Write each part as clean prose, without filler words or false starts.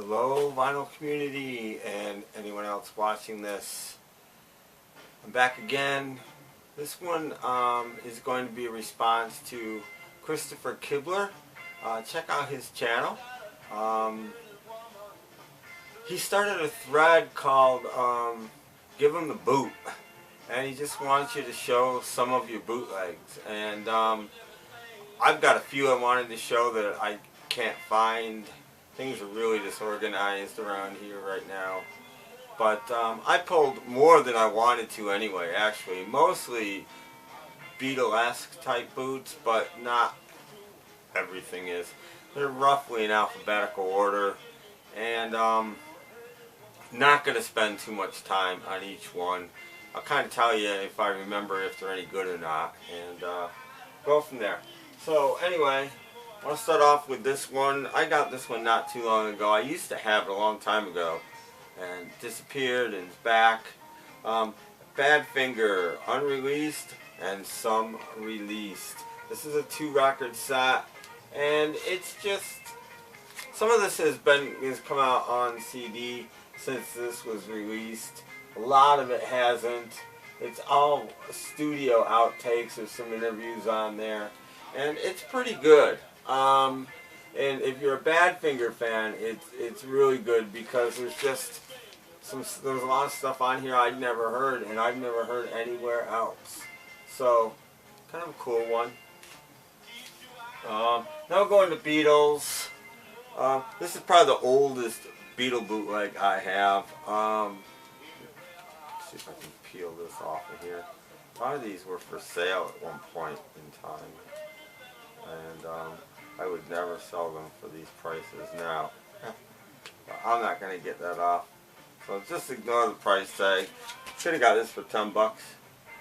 Hello vinyl community and anyone else watching this. I'm back again. This one is going to be a response to Christopher Kibler. Check out his channel. He started a thread called Give Him the Boot, and he just wants you to show some of your bootlegs. And I've got a few I wanted to show that I can't find. Things are really disorganized around here right now. But I pulled more than I wanted to anyway, actually. Mostly Beatles-esque type boots, but not everything is. They're roughly in alphabetical order. And not going to spend too much time on each one. I'll kind of tell you if I remember if they're any good or not. And go from there. So anyway, I want to start off with this one. I got this one not too long ago. I used to have it a long time ago and disappeared and it's back. Badfinger, unreleased and some released. This is a 2-record set and it's just, some of this has come out on CD since this was released. A lot of it hasn't. It's all studio outtakes. There's some interviews on there and it's pretty good. And if you're a Badfinger fan, it's really good because there's a lot of stuff on here I'd never heard and I've never heard anywhere else. So, kind of a cool one. Now going to Beatles. This is probably the oldest Beatle bootleg I have. Let's see if I can peel this off of here. A lot of these were for sale at one point in time. And I would never sell them for these prices now. But I'm not going to get that off. So just ignore the price tag. Should have got this for 10 bucks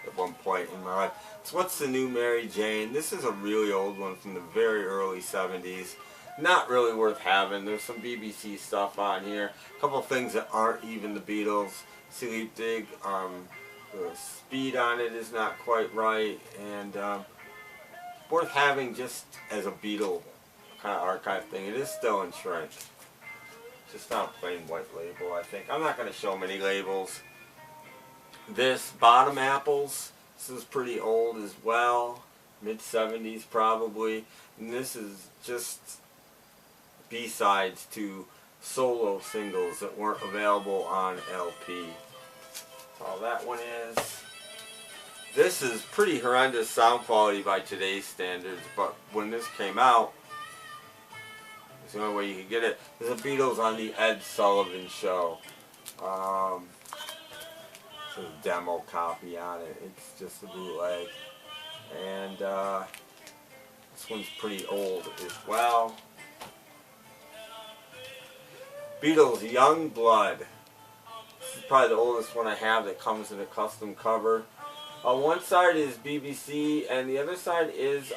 at one point in my life. So what's the new Mary Jane? This is a really old one from the very early 70s. Not really worth having. There's some BBC stuff on here. A couple of things that aren't even the Beatles. Sleep Dig. The speed on it is not quite right. And worth having just as a Beatle kind of archive thing. It is still in shrink. Just not a plain white label, I think. I'm not going to show many labels. This Bottom Apples. This is pretty old as well. Mid-70s probably. And this is just B-sides to solo singles that weren't available on LP. That's all that one is. This is pretty horrendous sound quality by today's standards, but when this came out, it's the only way you could get it. There's the Beatles on the Ed Sullivan Show. It's a demo copy on it. It's just a bootleg. And this one's pretty old as well. Beatles Young Blood. This is probably the oldest one I have that comes in a custom cover. One side is BBC and the other side is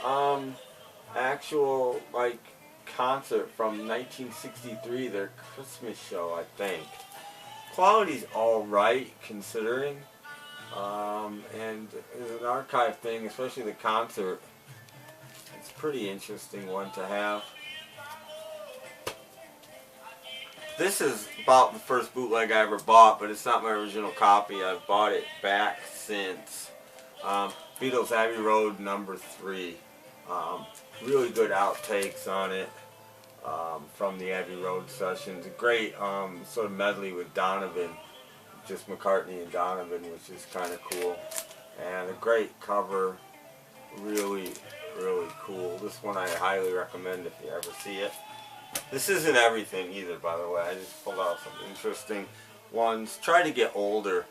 actual like concert from 1963, their Christmas show, I think. Quality's alright considering, and as an archive thing, especially the concert, it's a pretty interesting one to have. This is about the first bootleg I ever bought, but it's not my original copy. I've bought it back since. Beatles Abbey Road number 3. Really good outtakes on it from the Abbey Road sessions. A great sort of medley with Donovan, just McCartney and Donovan, which is kind of cool. And a great cover, really, really cool. This one I highly recommend if you ever see it. This isn't everything either, by the way. I just pulled out some interesting ones. Try to get older.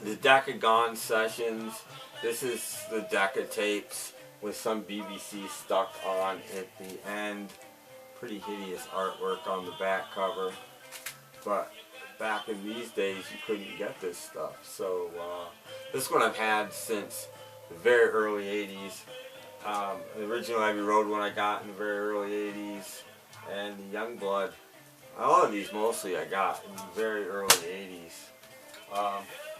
The Decca Gone sessions. This is the Decca tapes with some BBC stuck on at the end. Pretty hideous artwork on the back cover. But back in these days you couldn't get this stuff. So this one I've had since the very early 80s. The original Abbey Road one I got in the very early 80s. And the Young Blood. All of these mostly I got in the very early 80s.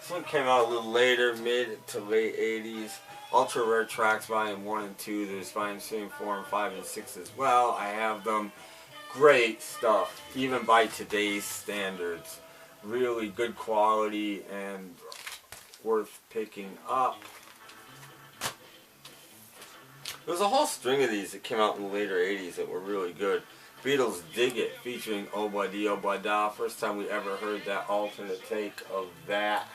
This one came out a little later, mid to late 80s. Ultra Rare Tracks Volume 1 and 2. There's Volume 3 and 4 and 5 and 6 as well. I have them. Great stuff, even by today's standards. Really good quality and worth picking up. There's a whole string of these that came out in the later 80s that were really good. Beatles Dig It, featuring Oh Buddy Oh Budda. First time we ever heard that alternate take of that.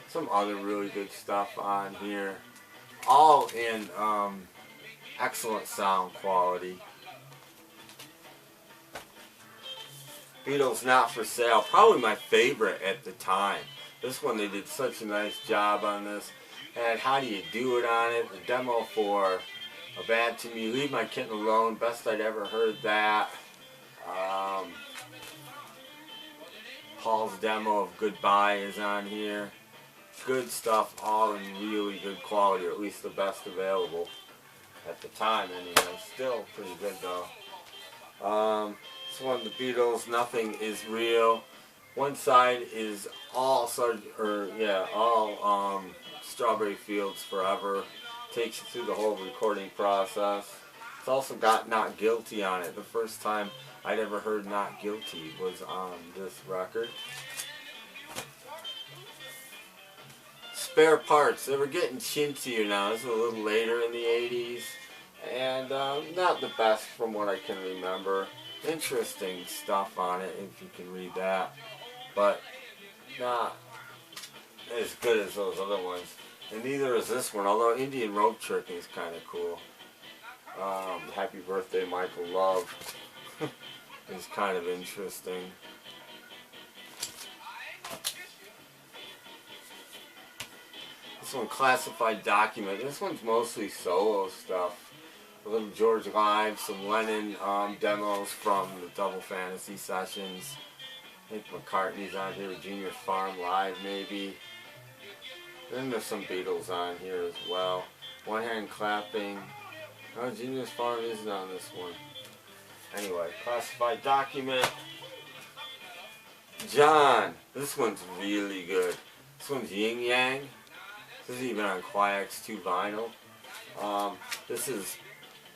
Some other really good stuff on here. All in excellent sound quality. Beatles Not For Sale, probably my favorite at the time. This one, they did such a nice job on this. And How Do You Do It on it, the demo for A Bad To Me, Leave My Kitten Alone, best I'd ever heard that. Paul's demo of Goodbye is on here. Good stuff, all in really good quality, or at least the best available at the time anyway. Still pretty good though. This one, the Beatles, Nothing Is Real. One side is all Strawberry Fields Forever. Takes you through the whole recording process. It's also got Not Guilty on it. The first time I'd ever heard Not Guilty was on this record. Spare Parts. They were getting chintzier now. This is a little later in the 80s. And not the best from what I can remember. Interesting stuff on it, if you can read that. But not as good as those other ones. And neither is this one, although Indian Rope Tricking is kind of cool. Happy Birthday, Michael Love is kind of interesting. This one, Classified Document. This one's mostly solo stuff. A little George Live, some Lennon demos from the Double Fantasy sessions. I think McCartney's on here, Junior Farm Live maybe. Then there's some Beatles on here as well. One Hand Clapping. Oh, Junior's Farm isn't on this one. Anyway, Classified Document. John. This one's really good. This one's Yin Yang. This is even on Quiax 2 vinyl. This is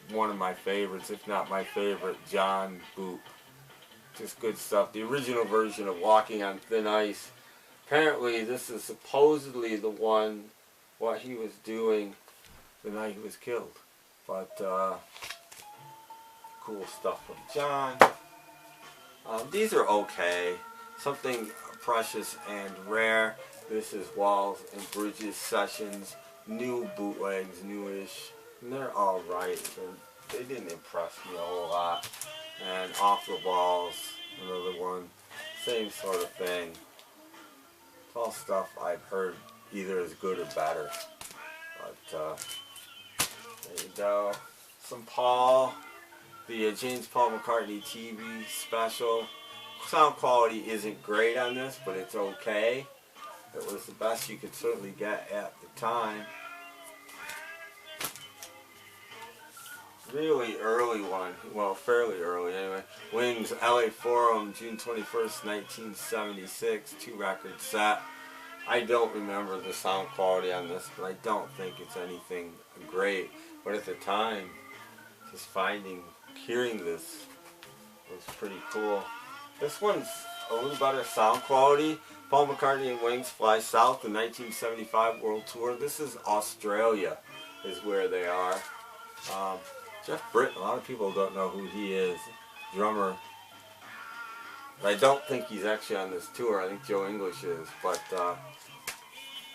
one of my favorites, if not my favorite, John boot. Just good stuff. The original version of Walking on Thin Ice. Apparently this is supposedly the one, what he was doing the night he was killed. But cool stuff from John. These are okay. Something Precious and Rare. This is Walls and Bridges Sessions. New bootlegs, newish. And they're alright. They didn't impress me a whole lot. And Off the Walls, another one. Same sort of thing. It's all stuff I've heard either as good or better. But there you go. Some Paul. The James Paul McCartney TV special. Sound quality isn't great on this, but it's okay. It was the best you could certainly get at the time. Really early one, well, fairly early anyway. Wings, LA Forum, June 21st, 1976, 2-record set. I don't remember the sound quality on this, but I don't think it's anything great. But at the time, just hearing this was pretty cool. This one's a little better sound quality. Paul McCartney and Wings Fly South, the 1975 World Tour. This is Australia, is where they are. Jeff Britton, a lot of people don't know who he is. Drummer. But I don't think he's actually on this tour. I think Joe English is. But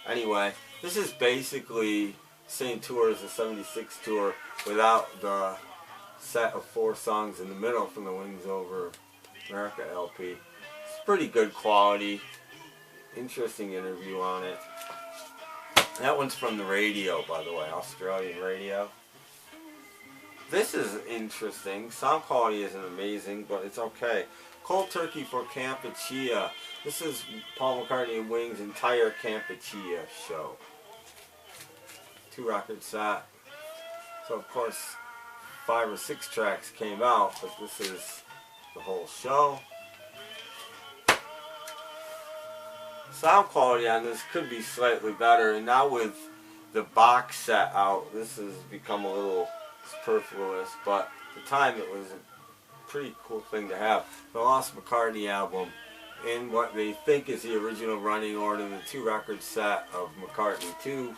anyway, this is basically the same tour as the 76 tour without the set of 4 songs in the middle from the Wings Over America LP. It's pretty good quality. Interesting interview on it. That one's from the radio, by the way, Australian radio. This is interesting. Sound quality isn't amazing, but it's okay. Cold Turkey for Kampuchea. This is Paul McCartney and Wings' entire Kampuchea show. 2-record set. So of course 5 or 6 tracks came out, but this is the whole show. Sound quality on this could be slightly better, and now with the box set out, this has become a little superfluous, but at the time it was pretty cool thing to have. The Lost McCartney album, in what they think is the original running order, the 2-record set of McCartney 2.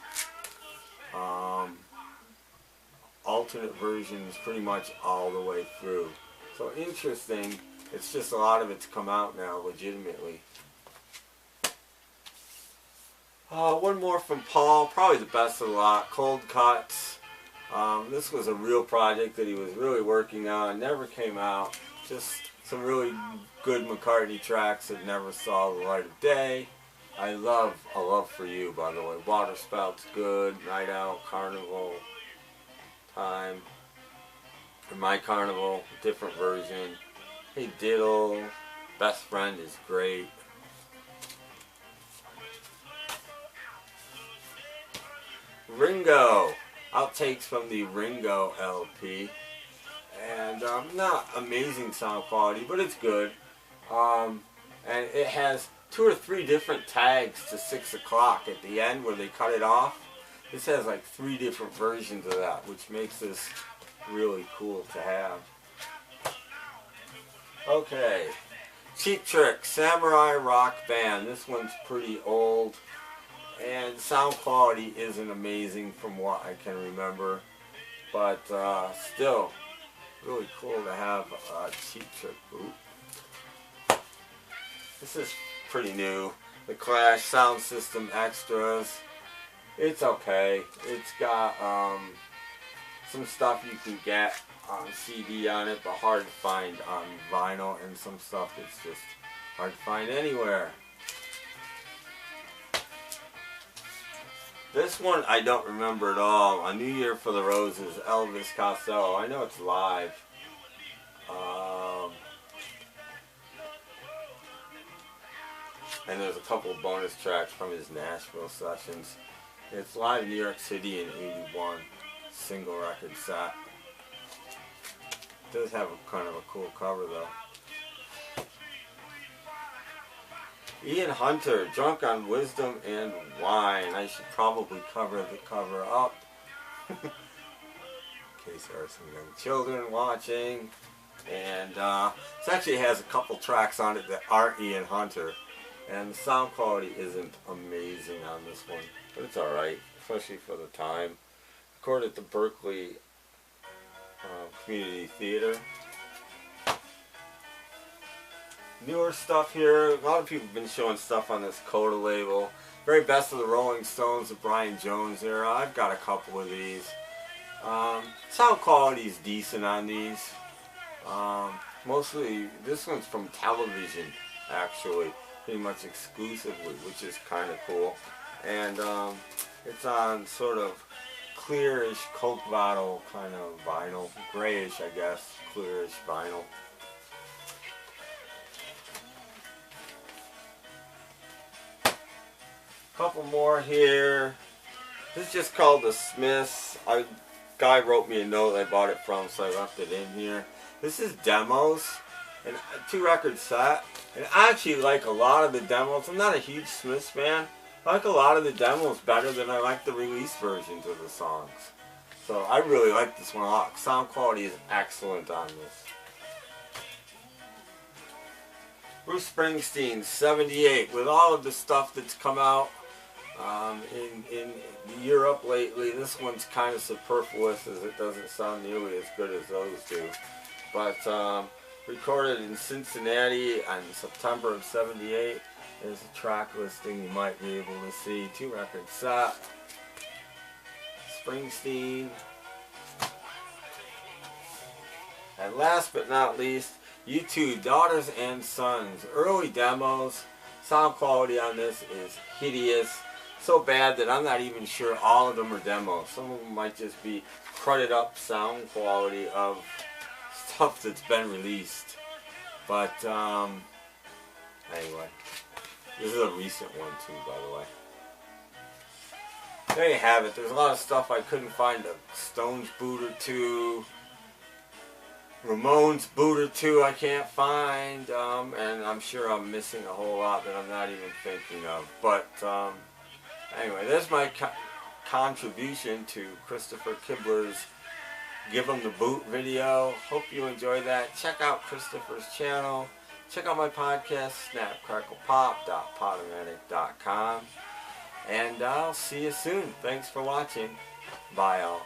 Alternate versions pretty much all the way through. So interesting. It's just a lot of it's come out now legitimately. One more from Paul, probably the best of the lot, Cold Cuts. This was a real project that he was really working on, never came out. Just some really good McCartney tracks that never saw the light of day. I love A Love For You, by the way. Water Spout's good, Night Out, Carnival, Time, and My Carnival, different version. Hey Diddle, Best Friend is great. Ringo, outtakes from the Ringo LP, and not amazing sound quality, but it's good. And it has 2 or 3 different tags to 6 o'clock at the end where they cut it off. This has like 3 different versions of that, which makes this really cool to have. Okay, Cheap Trick, Samurai Rock Band. This one's pretty old, and sound quality isn't amazing from what I can remember, but still really cool to have a Cheap Trick boot. This is pretty new. The Clash Sound System Extras. It's okay. It's got some stuff you can get on CD on it, but hard to find on vinyl, and some stuff that's just hard to find anywhere. This one I don't remember at all. A New Year for the Roses, Elvis Costello. I know it's live. And there's a couple of bonus tracks from his Nashville sessions. It's live in New York City in '81. Single record set. It does have a kind of a cool cover though. Ian Hunter, Drunk on Wisdom and Wine. I should probably cover the cover up in case there are some young children watching. And this actually has a couple tracks on it that aren't Ian Hunter, and the sound quality isn't amazing on this one, but it's alright, especially for the time. Recorded at the Berkeley Community Theater. Newer stuff here. A lot of people have been showing stuff on this Coda label. Very Best of the Rolling Stones, the Brian Jones era. I've got a couple of these. Sound quality is decent on these. Mostly, this one's from television, actually, pretty much exclusively, which is kind of cool. And it's on sort of clearish Coke bottle kind of vinyl, grayish, I guess, clearish vinyl. Couple more here. This is just called The Smiths. A guy wrote me a note I bought it from, so I left it in here. This is demos, and a 2-record set. And I actually like a lot of the demos. I'm not a huge Smiths fan. I like a lot of the demos better than I like the release versions of the songs. So I really like this one a lot. Sound quality is excellent on this. Bruce Springsteen, 78. With all of the stuff that's come out in Europe lately, this one's kind of superfluous, as it doesn't sound nearly as good as those do. But recorded in Cincinnati in September of 78. There's a track listing you might be able to see. 2-record set. Springsteen. And last but not least, U2, Daughters and Sons. Early demos. Sound quality on this is hideous. So bad that I'm not even sure all of them are demos. Some of them might just be crudted up sound quality of stuff that's been released. But anyway, this is a recent one too, by the way. There you have it. There's a lot of stuff I couldn't find. A Stones boot or two, Ramones boot or two I can't find, and I'm sure I'm missing a whole lot that I'm not even thinking of. But anyway, there's my contribution to Christopher Kibler's give them the boot video. Hope you enjoy that. Check out Christopher's channel. Check out my podcast, snapcracklepop.podomatic.com. And I'll see you soon. Thanks for watching. Bye all.